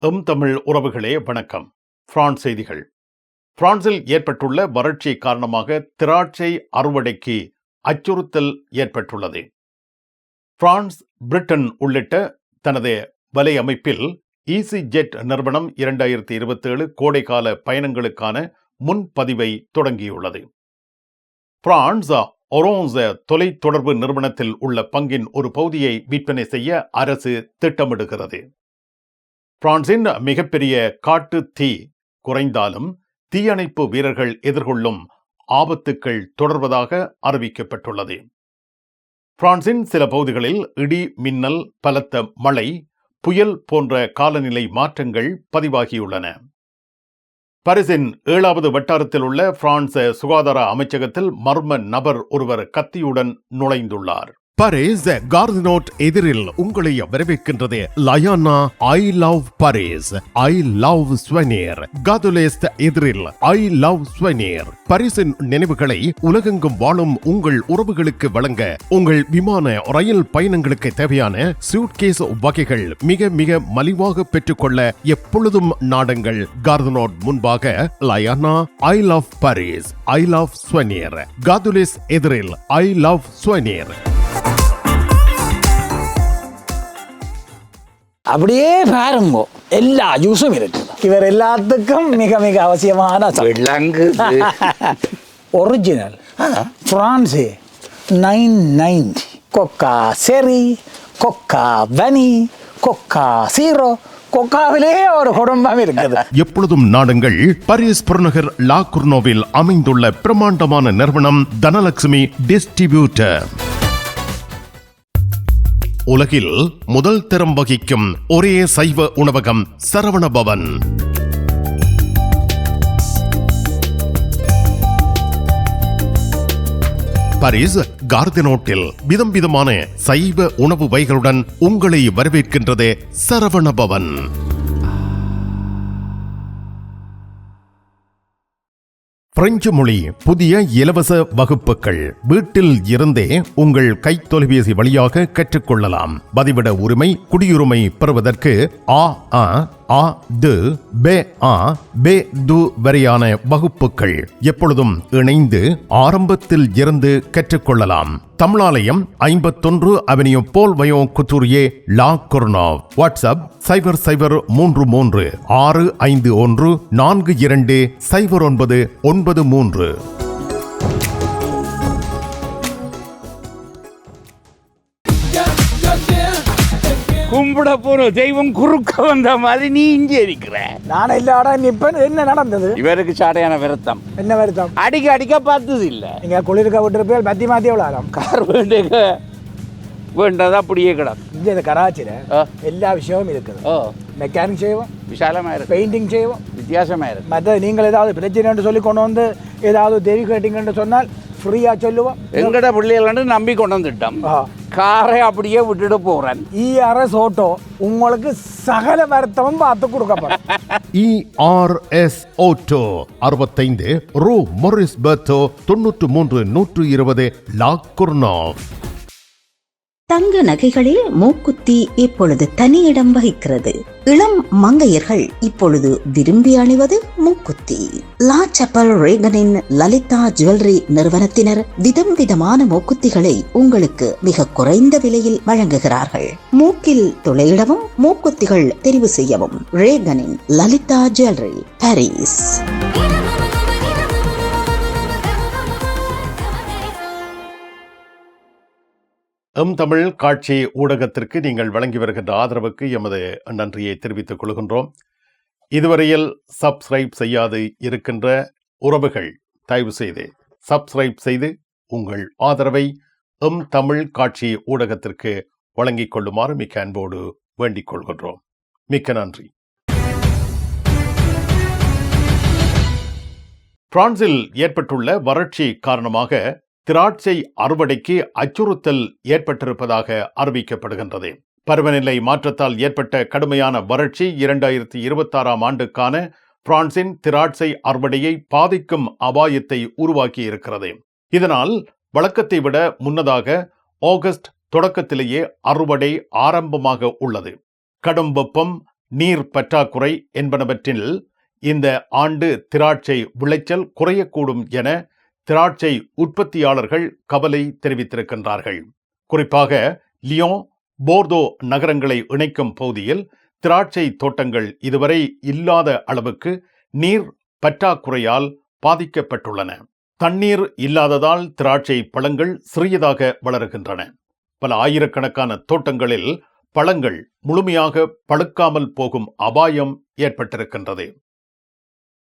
தமிழ் உறவுகளே வணக்கம். பிரான்ஸ் செய்திகள். பிரான்சில் ஏற்பட்டுள்ள வறட்சி காரணமாக திராட்சை அறுவடைக்கு அச்சுறுத்தல் ஏற்பட்டுள்ளது. பிரான்ஸ், பிரிட்டன் உள்ளிட்ட தனது வலை அமைப்பில் ஈசிஜெட் நிறுவனம் 2027 கோடைகால பயணங்களுக்கான முன்பதிவை தொடங்கியுள்ளது. பிரான்ஸ் ஒரான்ஸ் தொலை தொடர்பு நிறுவனத்தில் உள்ள பங்கின் ஒரு பகுதியை விற்பனை செய்ய அரசு திட்டமிடுகிறது. பிரான்சின் மிகப்பெரிய காட்டு தீ குறைந்தாலும் தீயணைப்பு வீரர்கள் எதிர்கொள்ளும் ஆபத்துக்கள் தொடர்வதாக அறிவிக்கப்பட்டுள்ளது. பிரான்சின் சில பகுதிகளில் இடி, மின்னல், பலத்த மழை, புயல் போன்ற காலநிலை மாற்றங்கள் பதிவாகியுள்ளன. பாரிஸின் 7வது வட்டாரத்தில் உள்ள பிரான்ஸ் சுகாதார அமைச்சகத்தில் மர்ம நபர் ஒருவர் கத்தியுடன் நுழைந்துள்ளார். பாரிஸ் கார்தினோட் எதிரில் உங்களை வரவேற்கின்றது லயானா I love Paris, I love souvenir. Gare de l'Est எதிரில் ஐ லவ் ஸ்வெனிர். பாரிஸின் நினைவுகளை உலகெங்கும் வாழும் உங்கள் உறவுகளுக்கு வழங்க உங்கள் விமான ரயில் பயணங்களுக்கு தேவையான சூட்கேஸ் வகைகள் மிக மிக மலிவாக பெற்றுக்கொள்ள எப்பொழுதும் நாடுங்கள். கார்தினோட் முன்பாக லயானா I love Paris, I love souvenir. Gare de l'Est எதிரில் ஐ லவ் ஸ்வெனிர். அப்படியே பாருங்க, எல்லா ஜூஸும் இருக்கு. இவர் எல்லாத்துக்கும் மிக மிக அவசியமான ஒரிஜினல் பிரான்ஸ் 990 கொக்கா செரி, கொக்கா வனி, கொக்கா சீரோ. கொக்காவிலே ஒரு குடும்பம் இருக்குது. எப்பொழுதும் நாடுங்கள் பாரிஸ் புறநகர் லா குர்னோவில் அமைந்துள்ள பிரமாண்டமான நிறுவனம் தனலட்சுமி டிஸ்ட்ரிபியூட்டர். உலகில் முதல் தரம் வகிக்கும் ஒரே சைவ உணவகம் சரவணபவன். பாரிஸ் கார்தினோட்டில் விதம் விதமான சைவ உணவு வகைகளுடன் உங்களை வரவேற்கின்றது சரவணபவன். பிரெஞ்சு மொழி புதிய இலவச வகுப்புகள் வீட்டில் இருந்தே உங்கள் கைத்தொலைபேசி வழியாக கற்றுக்கொள்ளலாம். பதிவிட உரிமை, குடியுரிமை பெறுவதற்கு வரையான வகுப்புகள் எப்பொழுதும் இணைந்து ஆரம்பத்தில் இருந்து கற்றுக்கொள்ளலாம். தமிழாலயம் 51 அவென்யூ போல் வயோ குத்தூரியே, லா குர்னோவ். வாட்ஸ்அப் 0033 651 42 0993. கும்பிட போற தெய்வம் குறுக்க வந்த மாதிரி நீ இங்கே இருக்கிற. நான் எல்லாடா நிப்பேன். என்ன நடந்தது? இவருக்கு சாடையான வருத்தம். என்ன வருத்தம்? அடிக்க பார்த்தது இல்ல. நீங்க குளிர்க்க விட்டுருப்பேன். மாத்தி மாத்தி எவ்வளோ கார் வேண்டதா அப்படியே கிடக்கும். இங்கே இந்த கராச்சியில எல்லா விஷயமும் இருக்குது. மெக்கானிக் செய்வோம், விசாலமா இருக்கு. பெயிண்டிங் செய்வோம், வித்தியாசமா இருக்கு. மற்ற நீங்கள் ஏதாவது பிரச்சனை சொல்லி கொண்டு வந்து ஏதாவது தேவி கேட்டிங்கன்னு சொன்னால் ஃப்ரீயா சொல்லுவோம். எங்கட பிள்ளைகள் நம்பி கொண்டு வந்துட்டோம். காரை அப்படியே விட்டுட்டு போறேன். ERS ஆட்டோ உங்களுக்கு சகல வருத்தமும் பார்த்து கொடுக்கப்படும். ERS ஆட்டோ 65 ரூ மொரிஸ் பெர்தோ 93 120 லா குர்னோவ். தங்க நகைகளில் மூக்குத்தி இப்பொழுது தனி இடம் வகிக்கிறது. இளம் மங்கையர்கள் இப்பொழுது விரும்பி அணிவது மூக்குத்தி. லா சப்பல் ரேகனின் லலிதா ஜுவல்லரி நிறுவனத்தினர் விதம் விதமான மூக்குத்திகளை உங்களுக்கு மிக குறைந்த விலையில் வழங்குகிறார்கள். மூக்கில் துளையிடவும் மூக்குத்திகள் தெரிவு செய்யவும் ரேகனின் லலிதா ஜுவல்லரி, பாரிஸ். தமிழ் காட்சி ஊடகத்திற்கு நீங்கள் வழங்கி வருகின்ற ஆதரவுக்கு எமது நன்றியை தெரிவித்துக் கொள்கின்றோம். இதுவரையில் சப்ஸ்கிரைப் செய்யாது இருக்கின்ற உறவுகள் தயவு செய்து சப்ஸ்கிரைப் செய்து உங்கள் ஆதரவை தமிழ் காட்சி ஊடகத்திற்கு வழங்கிக் கொள்ளுமாறு மிக்க அன்போடு வேண்டிக் கொள்கின்றோம். மிக்க நன்றி. பிரான்சில் ஏற்பட்டுள்ள வறட்சி காரணமாக திராட்சை அறுவடைக்கு அச்சுறுத்தல் ஏற்பட்டிருப்பதாக அறிவிக்கப்படுகின்றது. பருவநிலை மாற்றத்தால் ஏற்பட்ட கடுமையான வறட்சி 2026 ஆண்டுக்கான பிரான்சின் திராட்சை அறுவடையை பாதிக்கும் அபாயத்தை உருவாக்கி இருக்கிறது. இதனால் வழக்கத்தை விட முன்னதாக ஆகஸ்ட் தொடக்கத்திலேயே அறுவடை ஆரம்பமாக உள்ளது. கடும் வெப்பம், நீர் பற்றாக்குறை என்பனவற்றில் இந்த ஆண்டு திராட்சை விளைச்சல் குறையக்கூடும் என திராட்சை உற்பத்தியாளர்கள் கவலை தெரிவித்திருக்கின்றார்கள். குறிப்பாக லியோன், போர்தோ நகரங்களை இணைக்கும் பகுதியில் திராட்சை தோட்டங்கள் இதுவரை இல்லாத அளவுக்கு நீர் பற்றாக்குறையால் பாதிக்கப்பட்டுள்ளன. தண்ணீர் இல்லாததால் திராட்சை பழங்கள் சிறியதாக வளருகின்றன. பல ஆயிரக்கணக்கான தோட்டங்களில் பழங்கள் முழுமையாக பழுக்காமல் போகும் அபாயம் ஏற்பட்டிருக்கின்றது.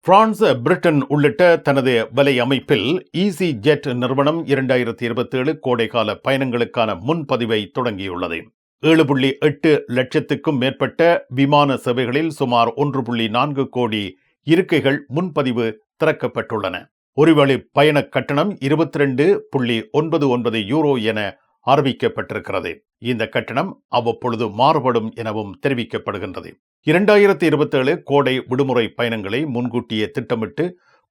பிரான்ஸ், பிரிட்டன் உள்ளிட்ட தனது வலை அமைப்பில் ஈசி ஜெட் நிறுவனம் 2027 கோடைகால பயணங்களுக்கான முன்பதிவை தொடங்கியுள்ளது. 7.8 லட்சத்துக்கும் மேற்பட்ட விமான சேவைகளில் சுமார் 1.4 கோடி இருக்கைகள் முன்பதிவு திறக்கப்பட்டுள்ளன. ஒருவழி பயண கட்டணம் 22.99 யூரோ என அறிவிக்கப்பட்டிருக்கிறது. இந்த கட்டணம் அவ்வப்பொழுது மாறுபடும் எனவும் தெரிவிக்கப்படுகின்றது. 2027 கோடை விடுமுறை பயணங்களை முன்கூட்டியே திட்டமிட்டு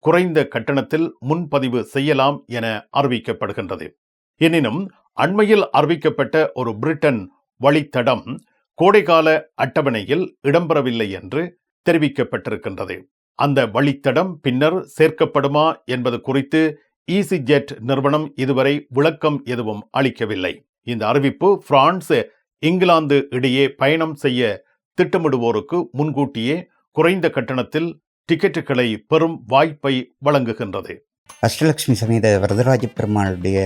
குறைந்த கட்டணத்தில் முன்பதிவு செய்யலாம் என அறிவிக்கப்படுகின்றது. எனினும் அண்மையில் அறிவிக்கப்பட்ட ஒரு பிரிட்டன் வழித்தடம் கோடைகால அட்டவணையில் இடம்பெறவில்லை என்று தெரிவிக்கப்பட்டிருக்கின்றது. அந்த வழித்தடம் பின்னர் சேர்க்கப்படுமா என்பது குறித்து ஈசி ஜெட் நிறுவனம் இதுவரை விளக்கம் எதுவும் அளிக்கவில்லை. இந்த அறிவிப்பு பிரான்ஸ், இங்கிலாந்து இடையே பயணம் செய்ய திட்டமிடுவோருக்கு முன்கூட்டியே குறைந்த கட்டணத்தில் டிக்கெட்டுகளை பெறும் வாய்ப்பை வழங்குகின்றது. அஷ்டலட்சுமி சமேத வரதராஜ பெருமாளுடைய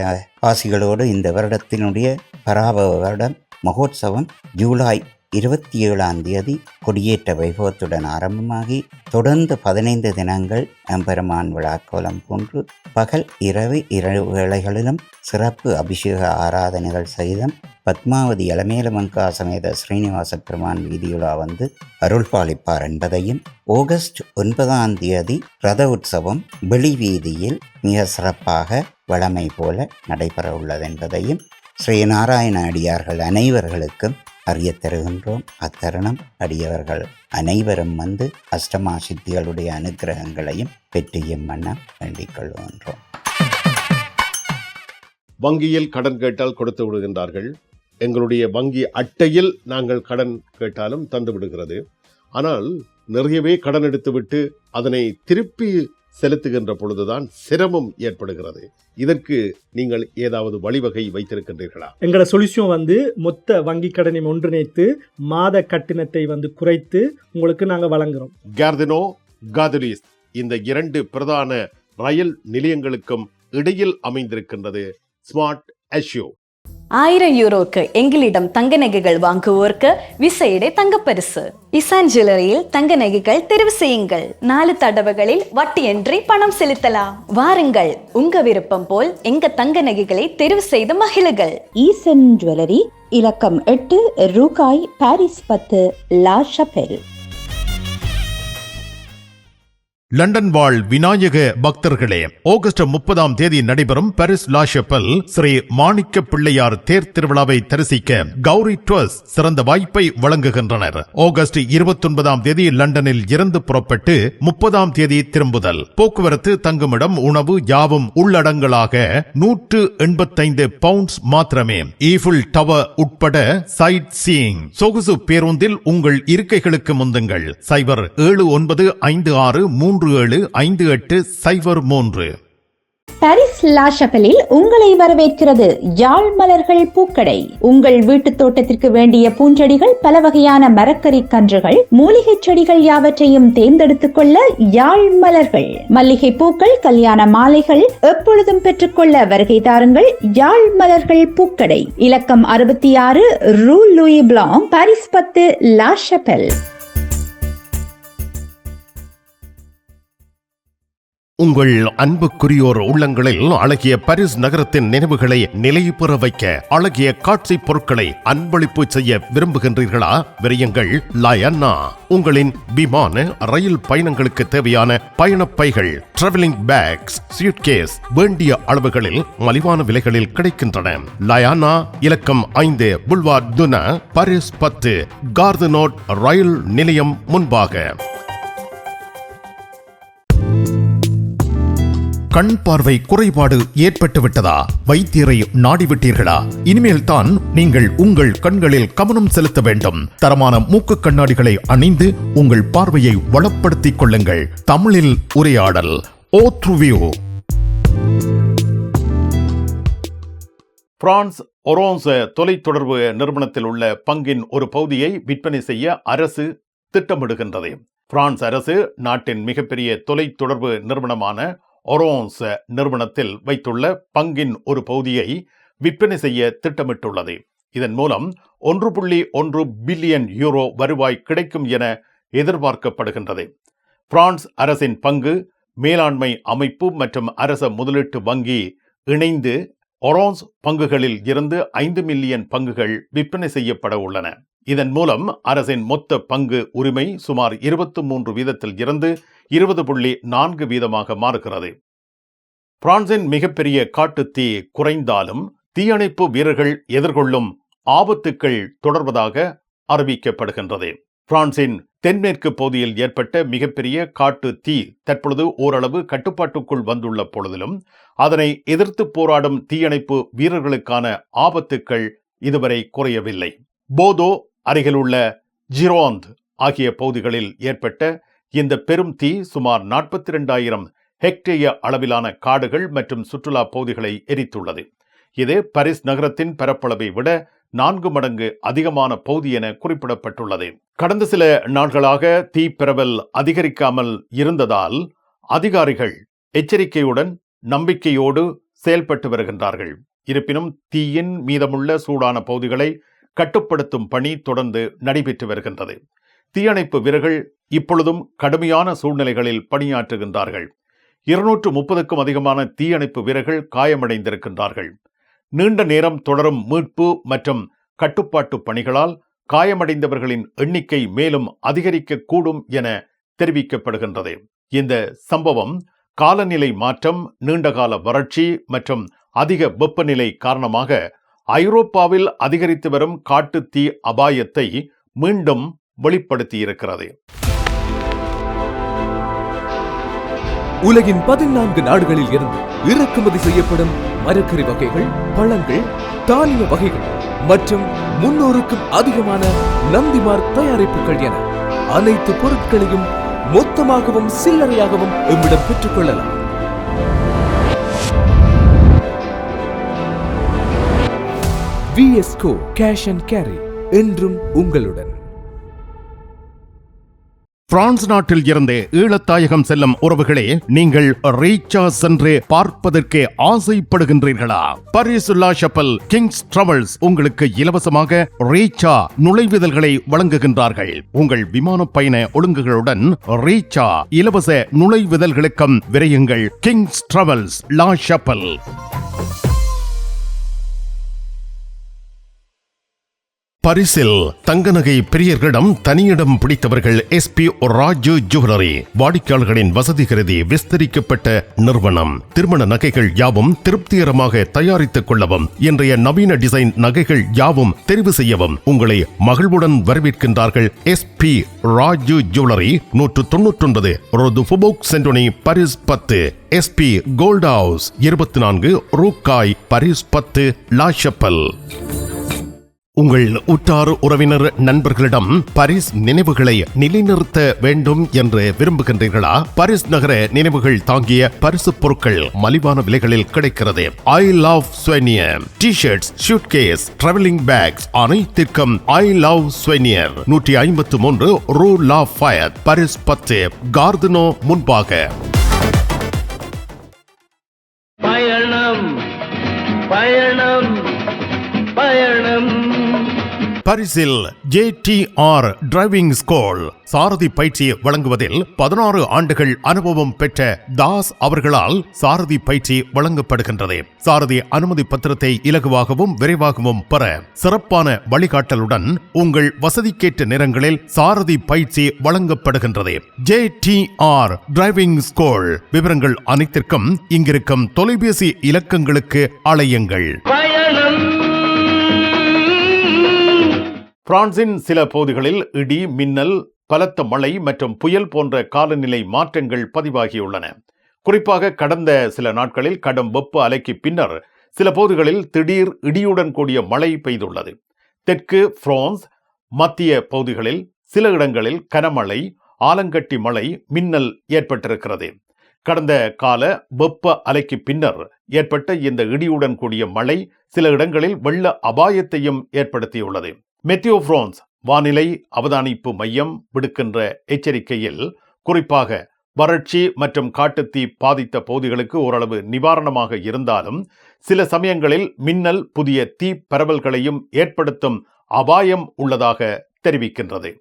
ஆசிகளோடு இந்த வருடத்தினுடைய பராபவ வருடம் மகோத்சவம் ஜூலை 27 கொடியேற்ற வைபவத்துடன் ஆரம்பமாகி தொடர்ந்து 15 தினங்கள் எம்பெருமான் விழாக்கோலம் போன்று பகல் இரவு வேளைகளிலும் சிறப்பு அபிஷேக ஆராதனைகள் சகிதம் பத்மாவதி இளமேலமங்கா சமேத ஸ்ரீனிவாச பெருமான் வீதியுலா வந்து அருள் பாலிப்பார் என்பதையும், ஆகஸ்ட் 9 ரத உற்சவம் வெளி வீதியில் மிக சிறப்பாக வழமை போல நடைபெற உள்ளது என்பதையும் ஸ்ரீநாராயண அடியார்கள் அனைவர்களுக்கும் அறிய தருகின்றோம். அத்தருணம் அடியவர்கள் அனைவரும் வந்து அஷ்டமா சித்திகளுடைய அனுக்கிரகங்களையும் பெற்றியும் வண்ணம் வேண்டிக் கொள்கின்றோம். வங்கியில் கடன் கேட்டால் கொடுத்து விடுகின்றார்கள். எங்களுடைய வங்கி அட்டையில் நாங்கள் கடன் கேட்டாலும் தந்து விடுகிறது. ஆனால் நிறையவே கடன் எடுத்துவிட்டு அதனை திருப்பி செலுத்துகின்ற பொழுதுதான் சிரமம் ஏற்படுகிறது. இதற்கு நீங்கள் ஏதாவது வழிவகை வைத்திருக்கின்றீர்களா? எங்களோட சொல்யூஷன் மொத்த வங்கி கடனை ஒன்றிணைத்து மாத கட்டணத்தை குறைத்து உங்களுக்கு நாங்கள் வழங்குறோம். கார்தினோ, காதுலிஸ் இந்த 2 பிரதான ரயில் நிலையங்களுக்கும் இடையில் அமைந்திருக்கின்றது ஸ்மார்ட் அஷ்யூ. 1000 யூரோக்கு எங்களிடம் தங்க நகைகள் வாங்குவோருக்கு விசேட தங்கப்பரிசு. இசான் ஜுவல்லரியில் தங்க நகைகள் தெரிவு செய்யுங்கள். 4 தடவைகளில் வட்டியின்றி பணம் செலுத்தலாம். வாருங்கள், உங்க விருப்பம் போல் எங்க தங்க நகைகளை தெரிவு செய்து மகிழுங்கள். ஈசன் ஜுவல்லரி, இலக்கம் 8, ரூகாய், பாரிஸ் 10, லா ஷபெல். லண்டன் வாழ் விநாயக பக்தர்களே, ஆகஸ்ட் 30 நடைபெறும் பாரிஸ் லா ஷபெல் ஸ்ரீ மாணிக்க பிள்ளையார் தேர் திருவிழாவை தரிசிக்க கௌரி ட்வர்ஸ் சிறந்த வாய்ப்பை வழங்குகின்றனர். ஆகஸ்ட் 29 லண்டனில் இருந்து புறப்பட்டு 30 திரும்புதல். போக்குவரத்து, தங்குமிடம், உணவு யாவும் உள்ளடங்கலாக 185 பவுண்ட்ஸ் மாத்திரமே. ஈஃபில் டவர் உட்பட சைட் சீயிங். சொகுசு பேருந்தில் உங்கள் இருக்கைகளுக்கு முந்துங்கள். 07953758003. பாரிஸ் லா ஷபெலில் உங்களை வரவேற்கிறது யாழ் மலர்கள் பூக்கடை. உங்கள் வீட்டு தோட்டத்திற்கு வேண்டிய பூஞ்செடிகள், பல வகையான மரக்கறி கன்றுகள், மூலிகை செடிகள் யாவற்றையும் தேர்ந்தெடுத்துக் கொள்ள யாழ் மலர்கள். மல்லிகை பூக்கள், கல்யாண மாலைகள் எப்பொழுதும் பெற்றுக்கொள்ள வருகை தாருங்கள். யாழ் மலர்கள் பூக்கடை, இலக்கம் 66 rue Louis Blanc, Paris 10, La Chapelle. உங்கள் அன்புக்குரியோர் உள்ளங்களில் அழகிய பாரிஸ் நகரத்தின் நினைவுகளை நிலைபெற வைக்க அழகிய காட்சி பொருட்களை அன்பளிப்பு செய்ய விரும்புகின்றீர்களா? விரையுங்கள், லயன்னா உங்களின் விமான, ரயில் பயணங்களுக்கு தேவையான பயணப்பைகள், டிராவலிங் பேக்ஸ், சூட்கேஸ் வேண்டிய அளவுகளில் மலிவான விலைகளில் கிடைக்கின்றன. லயானா, இலக்கம் 5 புல்வார்ட் துனா, பாரிஸ் 10, கார்தினோட் ரயில் நிலையம் முன்பாக. கண் பார்வை குறைபாடு ஏற்பட்டு விட்டதா? வைத்தியரை நாடிவிட்டீர்களா? இனிமேல் தான் நீங்கள் உங்கள் கண்களில் கவனம் செலுத்த வேண்டும். தரமான மூக்கு கண்ணாடிகளை அணிந்து உங்கள் பார்வையை வளப்படுத்திக் கொள்ளுங்கள். தமிழில் உரையாடல் ஓத்ருவியூ. பிரான்ஸ் ஒரோன்ஸ் தொலைத்தொடர்பு நிறுவனத்தில் உள்ள பங்கின் ஒரு பகுதியை விற்பனை செய்ய அரசு திட்டமிடுகின்றது. பிரான்ஸ் அரசு நாட்டின் மிகப்பெரிய தொலைத்தொடர்பு நிறுவனமான ஒரோன்ஸ் நிறுவனத்தில் வைத்துள்ள பங்கின் ஒரு பகுதியை விற்பனை செய்ய திட்டமிட்டுள்ளது. இதன் மூலம் 1.1 பில்லியன் யூரோ வருவாய் கிடைக்கும் என எதிர்பார்க்கப்படுகின்றது. பிரான்ஸ் அரசின் பங்கு மேலாண்மை அமைப்பு மற்றும் அரச முதலீட்டு வங்கி இணைந்து ஒரோன்ஸ் பங்குகளில் இருந்து 5 மில்லியன் பங்குகள் விற்பனை செய்யப்பட உள்ளன. இதன் மூலம் அரசின் மொத்த பங்கு உரிமை சுமார் 23 வீதத்தில் இருந்து 20.4 வீதமாக மாறுகிறது. பிரான்சின் மிகப்பெரிய காட்டுத்தீ குறைந்தாலும் தீயணைப்பு வீரர்கள் எதிர்கொள்ளும் ஆபத்துக்கள் தொடர்வதாக அறிவிக்கப்படுகின்றது. பிரான்சின் தென்மேற்கு பகுதியில் ஏற்பட்ட மிகப்பெரிய காட்டு தீ தற்பொழுது ஓரளவு கட்டுப்பாட்டுக்குள் வந்துள்ள பொழுதிலும் அதனை எதிர்த்து போராடும் தீயணைப்பு வீரர்களுக்கான ஆபத்துக்கள் இதுவரை குறையவில்லை. போதோ அருகிலுள்ள ஜிரோந்த் ஆகிய பகுதிகளில் ஏற்பட்ட இந்த பெரும் தீ சுமார் 42,000 ஹெக்டேயர் அளவிலான காடுகள் மற்றும் சுற்றுலா பகுதிகளை எரித்துள்ளது. இது பாரிஸ் நகரத்தின் பரப்பளவை விட 4 மடங்கு அதிகமான பகுதி என குறிப்பிடப்பட்டுள்ளது. கடந்த சில நாட்களாக தீ பரவல் அதிகரிக்காமல் இருந்ததால் அதிகாரிகள் எச்சரிக்கையுடன் நம்பிக்கையோடு செயல்பட்டு வருகின்றார்கள். இருப்பினும் தீயின் மீதமுள்ள சூடான பகுதிகளை கட்டுப்படுத்தும் பணி தொடர்ந்து நடைபெற்று வருகின்றது. தீயணைப்பு வீரர்கள் இப்பொழுதும் கடுமையான சூழ்நிலைகளில் பணியாற்றுகின்றார்கள். 230க்கும் அதிகமான தீயணைப்பு வீரர்கள் காயமடைந்திருக்கின்றார்கள். நீண்ட நேரம் தொடரும் மீட்பு மற்றும் கட்டுப்பாட்டு பணிகளால் காயமடைந்தவர்களின் எண்ணிக்கை மேலும் அதிகரிக்கக்கூடும் என தெரிவிக்கப்படுகின்றது. இந்த சம்பவம் காலநிலை மாற்றம், நீண்டகால வறட்சி மற்றும் அதிக வெப்பநிலை காரணமாக ஐரோப்பாவில் அதிகரித்து வரும் காட்டுத்தீ அபாயத்தை மீண்டும் வெளிப்படுத்தியிருக்கிறது. உலகின் 14 நாடுகளில் இருந்து இறக்குமதி செய்யப்படும் மரக்கறி வகைகள், பழங்கள், தானிய வகைகள் மற்றும் 300க்கும் அதிகமான நந்திமார் தயாரிப்புகள் என அனைத்து பொருட்களையும் மொத்தமாகவும் சில்லறையாகவும் எம்மிடம் பெற்றுக் கொள்ளலாம். VSCO கேஷ் அண்ட் கேரி என்றும் உங்களுடன். பிரான்ஸ் நாட்டில் இருந்து ஈழத்தாயகம் செல்லும் உறவுகளே, நீங்கள் ரீச்சா சென்று பார்ப்பதற்கு ஆசைப்படுகின்றீர்களா? பாரிஸ் லா ஷப்பல் கிங்ஸ் டிராவல்ஸ் உங்களுக்கு இலவசமாக ரீச்சா நுழைவுதல்களை வழங்குகின்றார்கள். உங்கள் விமான பயண ஒழுங்குகளுடன் ரீச்சா இலவச நுழைவுதல்களுக்கும் விரையுங்கள். கிங்ஸ் டிராவல்ஸ் லா ஷப்பல். பரிசில் தங்க நகை பிரியர்களிடம் தனியிடம் பிடித்தவர்கள் SP ராஜு ஜுவல்லரி. வாடிக்கையாளர்களின் வசதி கருதி விஸ்தரிக்கப்பட்ட நிறுவனம். திருமண நகைகள் யாவும் திருப்திகரமாக தயாரித்துக் கொள்ளவும், இன்றைய நவீன டிசைன் நகைகள் யாவும் தெரிவு செய்யவும் உங்களை மகிழ்வுடன் வரவேற்கின்றார்கள். SP Raju jewellery, 199 rue du Faubourg Saint Denis, Paris 10. SP gold house, 24 ரூகாய், பாரிஸ் 10, லா ஷப்பல். உங்கள் உற்றார் உறவினர் நண்பர்களிடம் பாரிஸ் நினைவுகளை நிலைநிறுத்த வேண்டும் என்று விரும்புகின்றீர்களா? பாரிஸ் நகர நினைவுகள் தாங்கிய பரிசு பொருட்கள் மலிவான விலைகளில் கிடைக்கிறது. I love souvenir T-shirts, suitcase, travelling packs அனைத்திற்கும் ஐ லவ் ஸ்வெனியர், 153 ரூ லா ஃபயத், பாரிஸ் 10, கார்தனோ முன்பாக. பயணம் பயணம் பயணம். பாரிஸில் JTR டிரைவிங் ஸ்கூல் சாரதி பயிற்சி வழங்குவதில் 16 ஆண்டுகள் அனுபவம் பெற்ற தாஸ் அவர்களால் சாரதி பயிற்சி வழங்கப்படுகின்றது. சாரதி அனுமதி பத்திரத்தை இலகுவாகவும் விரைவாகவும் பெற சிறப்பான வழிகாட்டலுடன் உங்கள் வசதிக்கேற்ற நேரங்களில் சாரதி பயிற்சி வழங்கப்படுகின்றது. JTR driving school. விவரங்கள் அனைத்திற்கும் இங்கிருக்கும் தொலைபேசி இலக்கங்களுக்கு அழையுங்கள். பிரான்சின் சில பகுதிகளில் இடி, மின்னல், பலத்த மழை மற்றும் புயல் போன்ற காலநிலை மாற்றங்கள் பதிவாகியுள்ளன. குறிப்பாக கடந்த சில நாட்களில் கடும் வெப்ப அலைக்கு பின்னர் சில பகுதிகளில் திடீர் இடியுடன் கூடிய மழை பெய்துள்ளது. தெற்கு பிரான்ஸ் மத்திய பகுதிகளில் சில இடங்களில் கனமழை, ஆலங்கட்டி மழை, மின்னல் ஏற்பட்டிருக்கிறது. கடந்த கால வெப்ப அலைக்கு பின்னர் ஏற்பட்ட இந்த இடியுடன் கூடிய மழை சில இடங்களில் வெள்ள அபாயத்தையும் ஏற்படுத்தியுள்ளது. மெத்தியோ பிரான்ஸ் வானிலை அவதானிப்பு மையம் விடுக்கின்ற எச்சரிக்கையில் குறிப்பாக வறட்சி மற்றும் காட்டுத்தீ பாதித்த பகுதிகளுக்கு ஓரளவு நிவாரணமாக இருந்தாலும் சில சமயங்களில் மின்னல் புதிய தீ பரவல்களையும் ஏற்படுத்தும் அபாயம் உள்ளதாக தெரிவிக்கின்றது.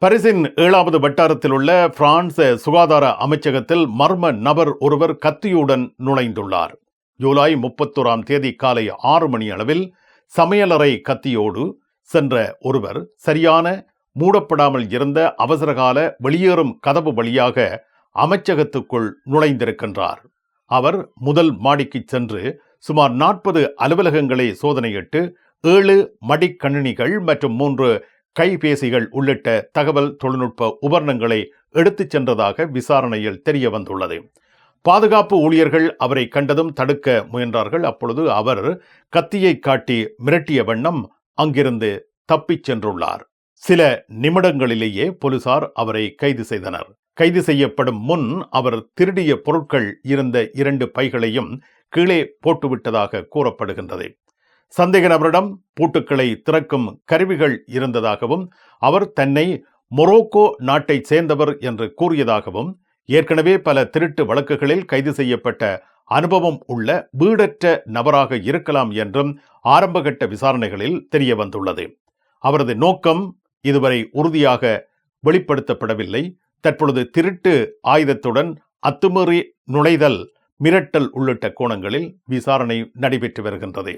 பாரிஸின் 7வது வட்டாரத்தில் உள்ள பிரான்ஸ் சுகாதார அமைச்சகத்தில் மர்ம நபர் ஒருவர் கத்தியுடன் நுழைந்துள்ளார். ஜூலை 31ஆம் தேதி காலை 6 மணி அளவில் சமையலறை கத்தியோடு சென்ற ஒருவர் சரியான மூடப்படாமல் இருந்த அவசரகால வெளியேறும் கதவு வழியாக அமைச்சகத்துக்குள் நுழைந்திருக்கின்றார். அவர் முதல் மாடிக்கு சென்று சுமார் 40 அலுவலகங்களை சோதனையிட்டு 7 மடிக்கணினிகள் மற்றும் 3 கைபேசிகள் உள்ளிட்ட தகவல் தொழில்நுட்ப உபகரணங்களை எடுத்துச் சென்றதாக விசாரணையில் தெரிய வந்துள்ளது. பாதுகாப்பு ஊழியர்கள் அவரை கண்டதும் தடுக்க முயன்றார்கள். அப்பொழுது அவர் கத்தியை காட்டி மிரட்டிய வண்ணம் அங்கிருந்து தப்பிச் சென்றுள்ளார். சில நிமிடங்களிலேயே போலீசார் அவரை கைது செய்தனர். கைது செய்யப்படும் முன் அவர் திருடிய பொருட்கள் இருந்த 2 பைகளையும் கீழே போட்டுவிட்டதாக கூறப்படுகின்றது. சந்தேக நபரிடம் பூட்டுக்களை திறக்கும் கருவிகள் இருந்ததாகவும் அவர் தன்னை மொரோக்கோ நாட்டை சேர்ந்தவர் என்று கூறியதாகவும் ஏற்கனவே பல திருட்டு வழக்குகளில் கைது செய்யப்பட்ட அனுபவம் உள்ள வீடற்ற நபராக இருக்கலாம் என்றும் ஆரம்பகட்ட விசாரணைகளில் தெரிய வந்துள்ளது. அவரது நோக்கம் இதுவரை உறுதியாக வெளிப்படுத்தப்படவில்லை. தற்பொழுது திருட்டு ஆயுதத்துடன் அத்துமீறி நுழைதல், மிரட்டல் உள்ளிட்ட கோணங்களில் விசாரணை நடைபெற்று வருகின்றது.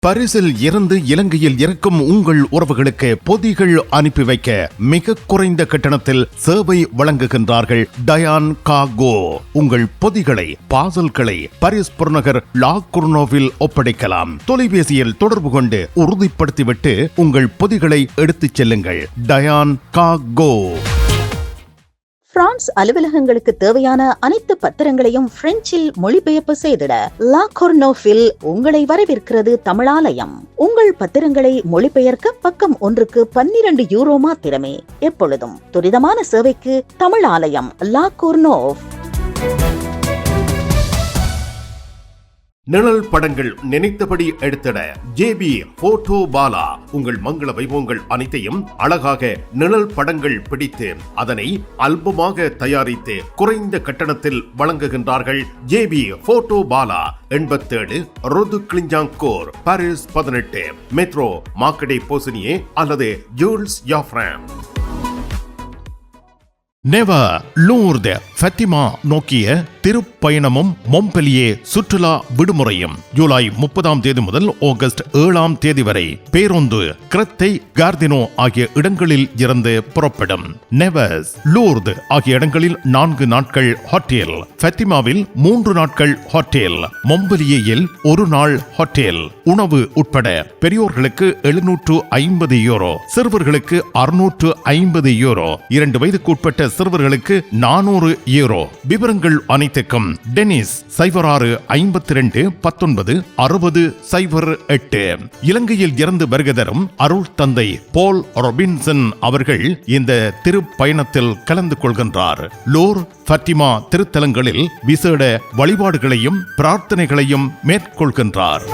பாரிஸில் இருந்து இலங்கையில் இருக்கும் உங்கள் உறவுகளுக்கு பொதிகள் அனுப்பி வைக்க மிக குறைந்த கட்டணத்தில் சேவை வழங்குகின்றார்கள் டயான் கார்கோ. உங்கள் பொதிகளை, பார்சல்களை பாரிஸ் புறநகர் லா குர்னோவில் ஒப்படைக்கலாம். தொலைபேசியில் தொடர்பு கொண்டு உறுதிப்படுத்திவிட்டு உங்கள் பொதிகளை எடுத்துச் செல்லுங்கள். டயான் கார்கோ. பிரான்ஸ் அலுவலகங்களுக்கு தேவையான அனைத்து பத்திரங்களையும் பிரெஞ்சில் மொழிபெயர்ப்பு செய்திட லா கொர்னோவில் உங்களை வரவேற்கிறது தமிழாலயம். உங்கள் பத்திரங்களை மொழிபெயர்க்க பக்கம் ஒன்றுக்கு 12 யூரோ மாத்திரமே. எப்பொழுதும் துரிதமான சேவைக்கு தமிழாலயம், லா கொர்னோவ். நிழல் படங்கள் நினைத்தபடி எடுத்திட ஜேபி போட்டோ பாலா. உங்கள் மங்கள வைபவங்கள் அனைத்தையும் அழகாக நிழல் படங்கள் பிடித்து அதனை ஆல்பமாக தயாரித்து குறைந்த கட்டணத்தில் வழங்குகின்றார்கள். JP photo Bala. 87 rue du Clignancourt, Paris 18, metro Marcadet Poissonniers அல்லது Jules Joffrin. Nevers Lourdes Fatima நோக்கிய திருப்பயணமும் மொம்பெலியே சுற்றுலா விடுமுறையும் ஜூலை 30ஆம் தேதி முதல் ஆகஸ்ட் 7ஆம் தேதி வரை பேருந்து கிரத்தை, கார்தினோ ஆகிய இடங்களில் இருந்து புறப்படும். நெவர்ஸ், லூர்து ஆகிய இடங்களில் 4 நாட்கள் ஹோட்டல், ஃபத்திமாவில் 3 நாட்கள் ஹோட்டல், மொம்பெலியேயில் 1 நாள் ஹோட்டல். உணவு உட்பட பெரியோர்களுக்கு 750 யூரோ, சிறுவர்களுக்கு 650 யூரோ, 2 வயதுக்கு உட்பட்ட சிறுவர்களுக்கு 400 யூரோ. விவரங்கள் அனைத்துக்கும் டெனிஸ் 06 52 19 60 08. இலங்கையில் இருந்து வருகை தரும் அருள் தந்தை போல் ரொபின்சன் அவர்கள் இந்த திருப்பயணத்தில் கலந்து கொள்கின்றார். லோர் ஃபத்திமா திருத்தலங்களில் விசேட வழிபாடுகளையும் பிரார்த்தனைகளையும் மேற்கொள்கின்றார்.